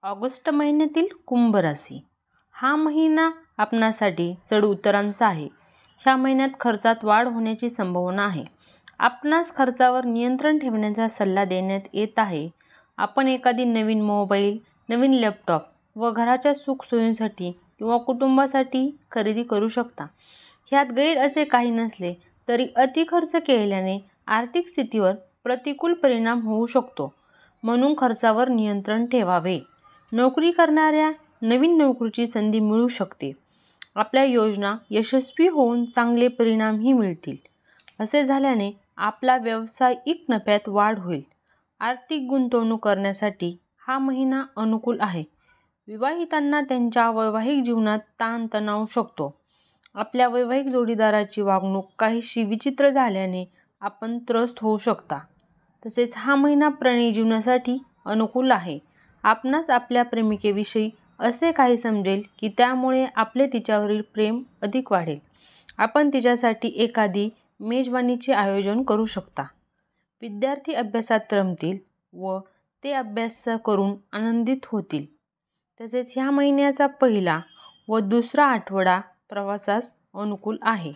August महिन्यातील कुंभ राशी हा महिना आपणासाठी चढउतारांचा आहे. ह्या महिन्यात खर्चात वाढ होण्याची संभावना आहे. आपणास खर्चावर नियंत्रण ठेवण्याचा सल्ला देण्यात येत आहे. आपण एखादी नवीन मोबाईल, नवीन लॅपटॉप व घराच्या सुखसोयींसाठी किंवा कुटुंबासाठी खरेदी करू शकता. ह्यात गैर असे काही नसले तरी अति खर्च केल्याने आर्थिक स्थितीवर प्रतिकूल परिणाम होऊ शकतो. म्हणून खर्चावर नियंत्रण ठेवावे. नोकरी करणाऱ्या नवीन नोकरीची संधी मिळू शकते. आपल्या योजना यशस्वी होऊन चांगले परिणामही मिळतील. असे झाल्याने आपला व्यावसायिक नफ्यात वाढ होईल. आर्थिक गुंतवणूक करण्यासाठी हा महिना अनुकूल आहे. विवाहितांना त्यांच्या वैवाहिक जीवनात ताणतणाव येऊ शकतो. आपल्या वैवाहिक जोडीदाराची वागणूक काहीशी विचित्र झाल्याने आपण त्रस्त होऊ शकता. तसेच हा महिना प्रणयी जीवनासाठी अनुकूल आहे. आपणास आपल्या प्रेमिकेविषयी असे काही समजेल की त्यामुळे आपले तिच्यावरील प्रेम अधिक वाढेल. आपण तिच्यासाठी एखादी मेजवानीचे आयोजन करू शकता. विद्यार्थी अभ्यासात रमतील व ते अभ्यास करून आनंदित होतील. तसेच ह्या महिन्याचा पहिला व दुसरा आठवडा प्रवासास अनुकूल आहे.